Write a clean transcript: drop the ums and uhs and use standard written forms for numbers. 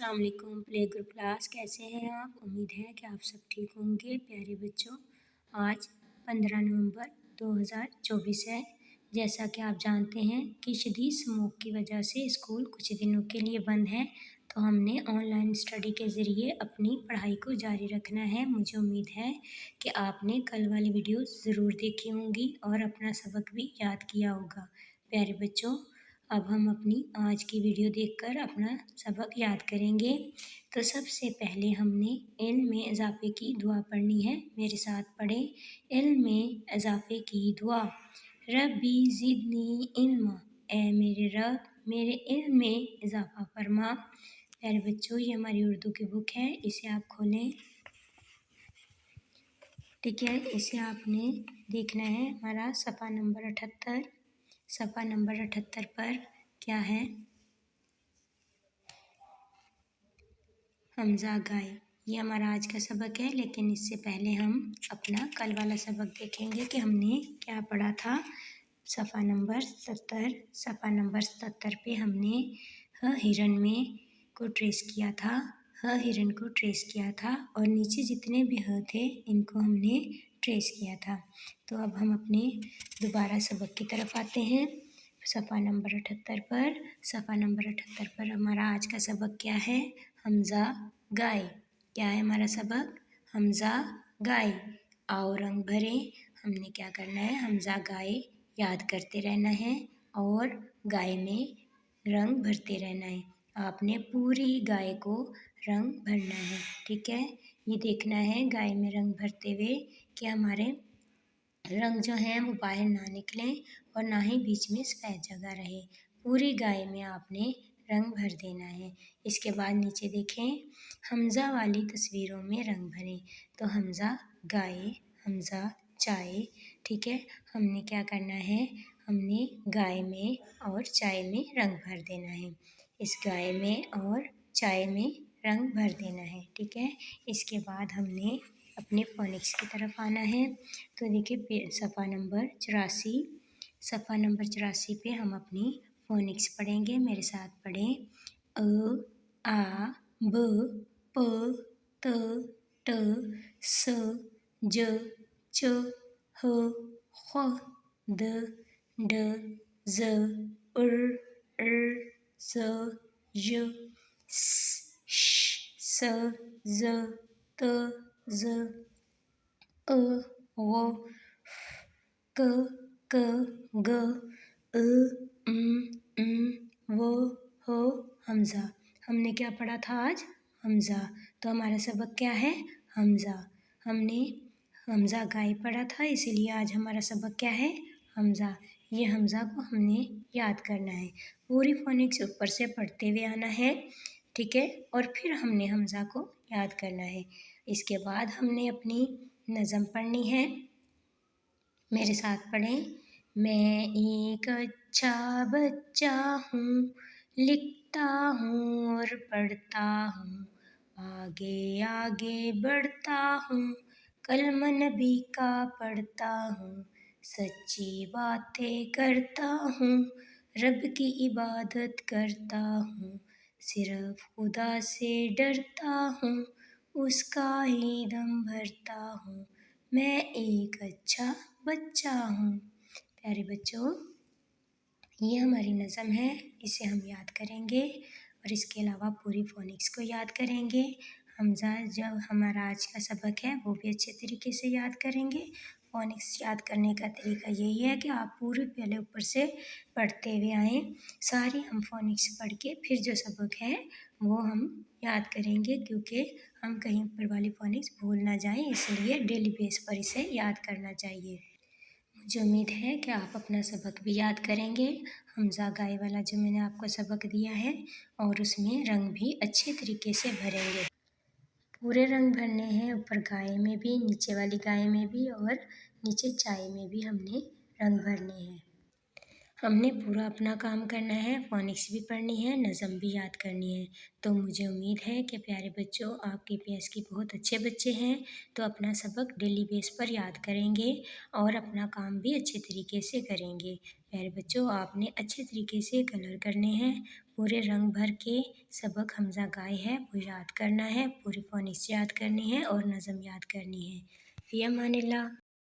अस्सलाम वालेकुम play group class. कैसे हैं आप? उम्मीद है कि आप सब ठीक होंगे। प्यारे बच्चों, आज 15 नवंबर 2024 है। जैसा कि आप जानते हैं कि शदीद स्मोक की वजह से स्कूल कुछ दिनों के लिए बंद है, तो हमने ऑनलाइन स्टडी के ज़रिए अपनी पढ़ाई को जारी रखना है। मुझे उम्मीद है कि आपने कल वाली वीडियो ज़रूर देखी होंगी और अपना सबक भी याद किया होगा। प्यारे बच्चों, अब हम अपनी आज की वीडियो देखकर अपना सबक याद करेंगे। तो सबसे पहले हमने इल्म में इजाफ़े की दुआ पढ़नी है। मेरे साथ पढ़ें। इल्म में इजाफ़े की दुआ। रब्बी ज़िदनी इल्मा, ए मेरे रब मेरे इल्म में इजाफ़ा फरमा। प्यारे बच्चों, ये हमारी उर्दू की बुक है, इसे आप खोलें। ठीक है, इसे आपने देखना है। हमारा सफ़ा नंबर 78, सफ़ा नंबर 78 पर क्या है? हमज़ा गाय। ये हमारा आज का सबक है, लेकिन इससे पहले हम अपना कल वाला सबक देखेंगे कि हमने क्या पढ़ा था। सफ़ा नंबर 70, सफ़ा नंबर 70 पे हमने ह हिरन में को ट्रेस किया था। ह हिरन को ट्रेस किया था और नीचे जितने भी ह थे इनको हमने ट्रेस किया था। तो अब हम अपने दोबारा सबक की तरफ आते हैं। सफ़ा नंबर 78 पर, सफ़ा नंबर 78 पर हमारा आज का सबक क्या है? हमज़ा गाय। क्या है हमारा सबक? हमज़ा गाय। आओ रंग भरें। हमने क्या करना है? हमज़ा गाय याद करते रहना है और गाय में रंग भरते रहना है। आपने पूरी गाय को रंग भरना है। ठीक है, ये देखना है गाय में रंग भरते हुए कि हमारे रंग जो हैं वो बाहर ना निकलें और ना ही बीच में सफ़ेद जगह रहे। पूरी गाय में आपने रंग भर देना है। इसके बाद नीचे देखें, हमज़ा वाली तस्वीरों में रंग भरें। तो हमज़ा गाय, हमज़ा चाय। ठीक है, हमने क्या करना है? हमने गाय में और चाय में रंग भर देना है। इस गाय में और चाय में रंग भर देना है। ठीक है, इसके बाद हमने अपने फ़ोनिक्स की तरफ आना है। तो देखिए सफ़ा नंबर 84, सफ़ा नंबर 84 पे हम अपनी फ़ोनिक्स पढ़ेंगे। मेरे साथ पढ़ें। अ, आ, ब, प, त, ट, स, ज, च, ह, ख, द, ड, ज़, उर, ज़, य, स, श, स, ज़, त, ज़, अ, व, क, ग, अ, व, ह, हमज़ा। हमने क्या पढ़ा था आज? हमज़ा। तो हमारा सबक क्या है? हमज़ा। हमने हमज़ा गाय पढ़ा था, इसीलिए आज हमारा सबक क्या है? हमज़ा। ये हमज़ा को हमने याद करना है। पूरी फ़ोनिक्स ऊपर से पढ़ते हुए आना है। ठीक है, और फिर हमने हमज़ा को याद करना है। इसके बाद हमने अपनी नज़म पढ़नी है। मेरे साथ पढ़ें। मैं एक अच्छा बच्चा हूँ, लिखता हूँ और पढ़ता हूँ, आगे आगे बढ़ता हूँ, कलम नबी का पढ़ता हूँ, सच्ची बातें करता हूँ, रब की इबादत करता हूँ, सिर्फ खुदा से डरता हूँ, उसका ही दम भरता हूँ, मैं एक अच्छा बच्चा हूँ। प्यारे बच्चों, ये हमारी नज़म है, इसे हम याद करेंगे और इसके अलावा पूरी फ़ोनिक्स को याद करेंगे। हमज़ा जब हमारा आज का सबक है वो भी अच्छे तरीके से याद करेंगे। फ़ोनिक्स याद करने का तरीका यही है कि आप पूरी पहले ऊपर से पढ़ते हुए आएँ। सारी हम फ़ोनिक्स पढ़ के फिर जो सबक है वो हम याद करेंगे, क्योंकि हम कहीं पर वाली फ़ोनिक्स भूल ना जाएँ, इसलिए डेली बेस पर इसे याद करना चाहिए। मुझे उम्मीद है कि आप अपना सबक भी याद करेंगे। हमज़ा गाय वाला जो मैंने आपको सबक दिया है और उसमें रंग भी अच्छे तरीके से भरेंगे। पूरे रंग भरने हैं, ऊपर गाय में भी, नीचे वाली गाय में भी और नीचे चाय में भी हमने रंग भरने हैं। हमने पूरा अपना काम करना है, फ़ोनिक्स भी पढ़नी है, नज़म भी याद करनी है। तो मुझे उम्मीद है कि प्यारे बच्चों आप KPS के बहुत अच्छे बच्चे हैं, तो अपना सबक डेली बेस पर याद करेंगे और अपना काम भी अच्छे तरीके से करेंगे। प्यारे बच्चों, आपने अच्छे तरीके से कलर करने हैं। पूरे रंग भर के सबक हमज़ा गाए है वो याद करना है, पूरी फ़ोनेटिक्स याद करनी है और नज़म याद करनी है। फ़ी अमानिल्लाह।